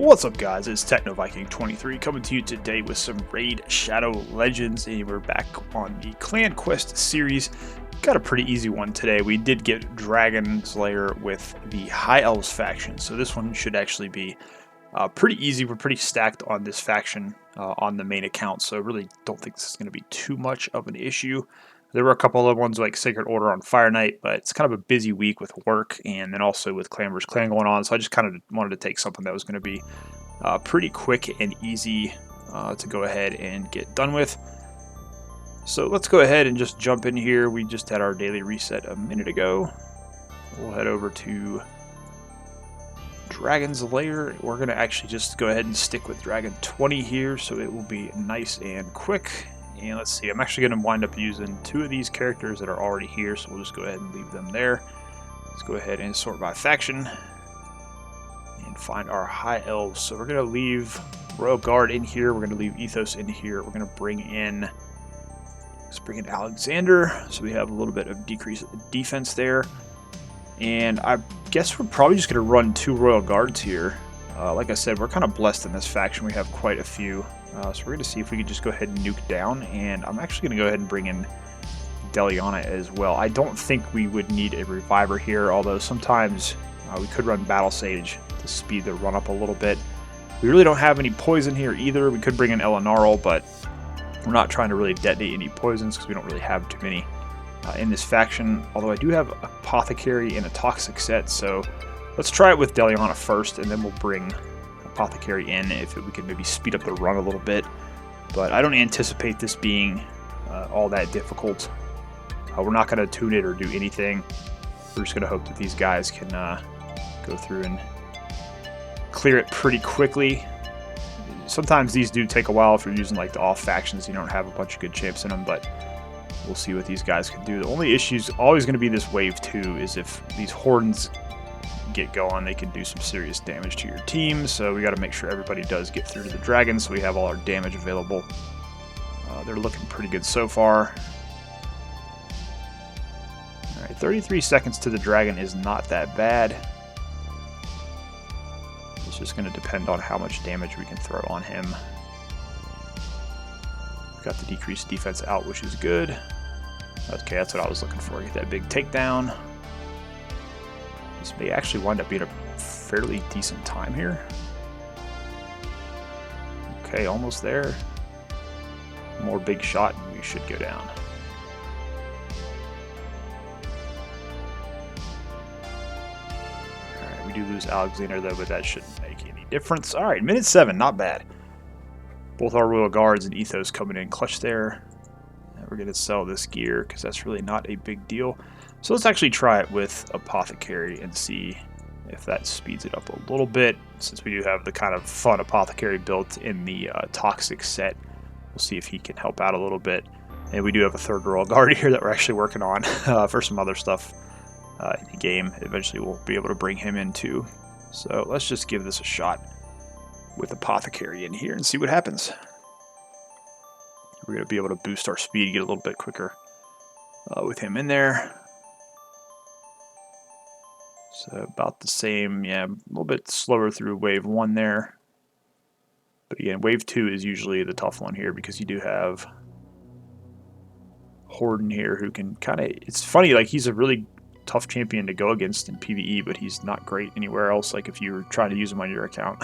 What's up, guys? It's TechnoViking23 coming to you today with some Raid Shadow Legends, and we're back on the Clan Quest series. Got a pretty easy one today. We did get Dragon Slayer with the High Elves faction, so this one should actually be pretty easy. We're pretty stacked on this faction on the main account, so I really don't think this is going to be too much of an issue. There were a couple other ones like Sacred Order on Fire Knight, but it's kind of a busy week with work and then also with Clan vs. Clan going on, so I just kind of wanted to take something that was going to be pretty quick and easy to go ahead and get done with. So let's go ahead and just jump in here. We just had our daily reset a minute ago. We'll head over to Dragon's Lair. We're going to actually just go ahead and stick with Dragon 20 here, so it will be nice and quick. And let's see, I'm actually going to wind up using two of these characters that are already here, so we'll just go ahead and leave them there. Let's go ahead and sort by faction and find our High Elves. So we're going to leave Royal Guard in here, we're going to leave Ethos in here, we're going to bring in Alexander, so we have a little bit of decreased defense there. And I guess we're probably just going to run two Royal Guards here. Like I said, we're kind of blessed in this faction, we have quite a few. So we're going to see if we could just go ahead and nuke down, and I'm actually going to go ahead and bring in Deliana as well. I don't think we would need a Reviver here, although sometimes we could run Battle Sage to speed the run up a little bit. We really don't have any poison here either. We could bring in Elenarl, but we're not trying to really detonate any poisons because we don't really have too many in this faction, although I do have Apothecary and a Toxic set, so let's try it with Deliana first, and then we'll bring Apothecary in if we could maybe speed up the run a little bit. But I don't anticipate this being all that difficult. We're not going to tune it or do anything. We're just going to hope that these guys can go through and clear it pretty quickly. Sometimes these do take a while if you're using like the off factions. You don't have a bunch of good champs in them, but we'll see what these guys can do. The only issue is always going to be this wave 2 is if these Hordens get going, they can do some serious damage to your team, so we got to make sure everybody does get through to the dragon so we have all our damage available. They're looking pretty good so far. Alright, 33 seconds to the dragon is not that bad. It's just going to depend on how much damage we can throw on him. Got the decreased defense out, which is good. Okay, that's what I was looking for. Get that big takedown. This may actually wind up being a fairly decent time here. Okay, almost there. More big shot and we should go down. Alright, we do lose Alexander though, but that shouldn't make any difference. Alright, minute 7, not bad. Both our Royal Guards and Ethos coming in clutch there. And we're going to sell this gear because that's really not a big deal. So let's actually try it with Apothecary and see if that speeds it up a little bit. Since we do have the kind of fun Apothecary built in the Toxic set, we'll see if he can help out a little bit. And we do have a third Royal Guard here that we're actually working on for some other stuff in the game. Eventually we'll be able to bring him in too. So let's just give this a shot with Apothecary in here and see what happens. We're going to be able to boost our speed, get a little bit quicker with him in there. So about the same, yeah, a little bit slower through wave 1 there. But again, wave 2 is usually the tough one here because you do have Horden here who can kind of, it's funny, like he's a really tough champion to go against in PvE, but he's not great anywhere else, like if you're trying to use him on your account.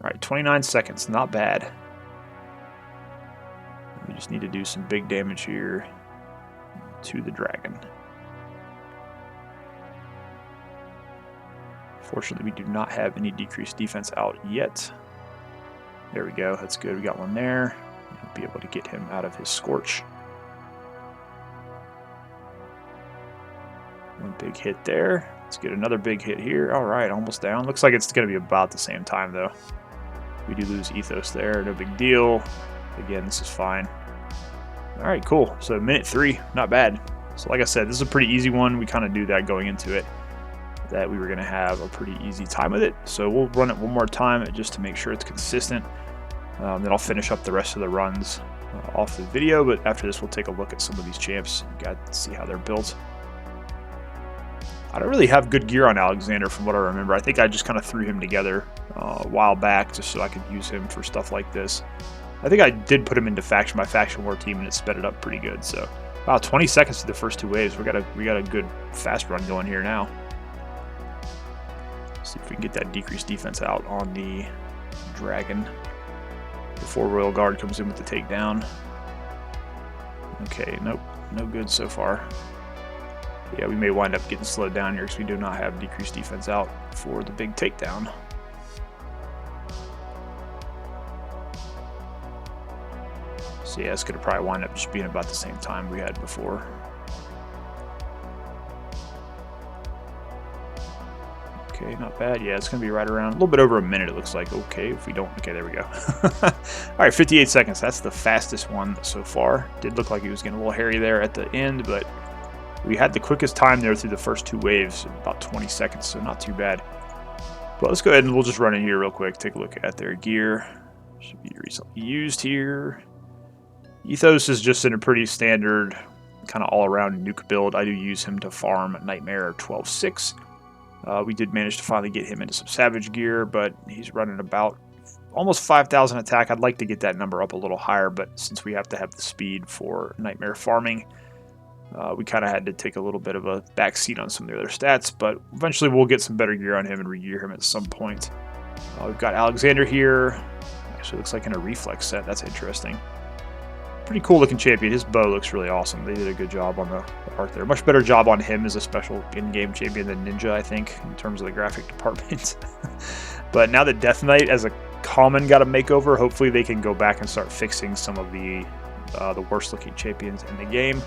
Alright, 29 seconds, not bad. We just need to do some big damage here to the dragon. Fortunately, we do not have any decreased defense out yet. There we go, that's good, we got one there. We'll be able to get him out of his Scorch. One big hit there. Let's get another big hit here. Alright, almost down. Looks like it's going to be about the same time though. We do lose Ethos there, no big deal. Again, this is fine. Alright, cool. So minute 3, not bad. So like I said, this is a pretty easy one. We kind of knew that going into it, that we were going to have a pretty easy time with it. So we'll run it one more time just to make sure it's consistent. Then I'll finish up the rest of the runs off the video, but after this we'll take a look at some of these champs. You got to see how they're built. I don't really have good gear on Alexander from what I remember. I think I just kind of threw him together a while back just so I could use him for stuff like this. I think I did put him into my faction war team, and it sped it up pretty good. So, wow, 20 seconds to the first 2 waves. We got a good fast run going here now. See if we can get that decreased defense out on the dragon before Royal Guard comes in with the takedown. Okay, nope, no good so far. Yeah, we may wind up getting slowed down here because we do not have decreased defense out for the big takedown. So yeah, it's going to probably wind up just being about the same time we had before. Okay, not bad. Yeah, it's going to be right around a little bit over a minute, it looks like. Okay, if we don't... Okay, there we go. All right, 58 seconds. That's the fastest one so far. Did look like he was getting a little hairy there at the end, but we had the quickest time there through the first 2 waves, about 20 seconds, so not too bad. But let's go ahead and we'll just run in here real quick, take a look at their gear. Should be recently used here. Ethos is just in a pretty standard, kind of all-around nuke build. I do use him to farm Nightmare 12-6. We did manage to finally get him into some Savage gear, but he's running about almost 5,000 attack. I'd like to get that number up a little higher, but since we have to have the speed for Nightmare farming, we kind of had to take a little bit of a backseat on some of the other stats, but eventually we'll get some better gear on him and re-gear him at some point. We've got Alexander here. Actually looks like in a reflex set. That's interesting. Pretty cool looking champion. His bow looks really awesome. They did a good job on the art there. Much better job on him as a special in-game champion than Ninja, I think, in terms of the graphic department. But now that Death Knight as a common got a makeover, hopefully they can go back and start fixing some of the worst looking champions in the game.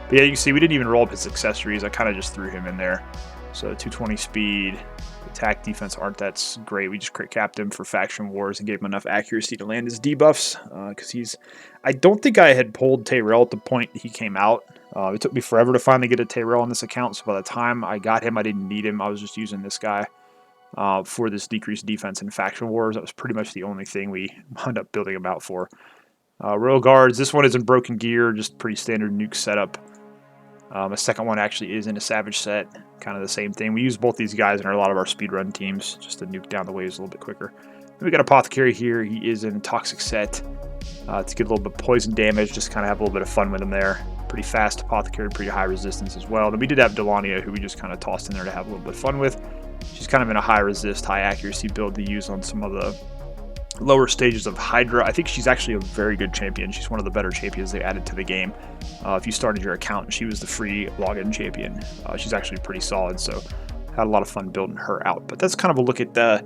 But yeah, you can see we didn't even roll up his accessories. I kind of just threw him in there. So 220 speed, attack, defense aren't that great. We just crit capped him for faction wars and gave him enough accuracy to land his debuffs. Because I don't think I had pulled Tyrell at the point he came out. It took me forever to finally get a Tyrell on this account. So by the time I got him, I didn't need him. I was just using this guy for this decreased defense in faction wars. That was pretty much the only thing we wound up building him out for. Royal Guards, this one is in broken gear, just pretty standard nuke setup. A second one actually is in a Savage set, kind of the same thing. We use both these guys in a lot of our speedrun teams, just to nuke down the waves a little bit quicker. Then we got Apothecary here. He is in a Toxic set to get a little bit of poison damage, just kind of have a little bit of fun with him there. Pretty fast Apothecary, pretty high resistance as well. Then we did have Delania, who we just kind of tossed in there to have a little bit of fun with. She's kind of in a high resist, high accuracy build to use on some of the lower stages of Hydra. I think she's actually a very good champion. She's one of the better champions they added to the game. If you started your account, she was the free login champion. She's actually pretty solid, so had a lot of fun building her out. But that's kind of a look at the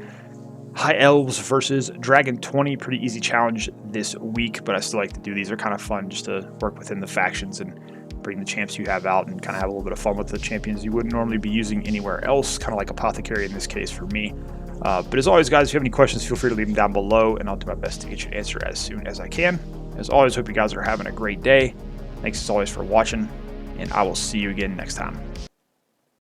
High Elves versus Dragon 20. Pretty easy challenge this week, but I still like to do these. They're kind of fun just to work within the factions and bring the champs you have out and kind of have a little bit of fun with the champions you wouldn't normally be using anywhere else, kind of like Apothecary in this case for me. But as always, guys, if you have any questions, feel free to leave them down below, and I'll do my best to get you an answer as soon as I can. As always, hope you guys are having a great day. Thanks as always for watching, and I will see you again next time.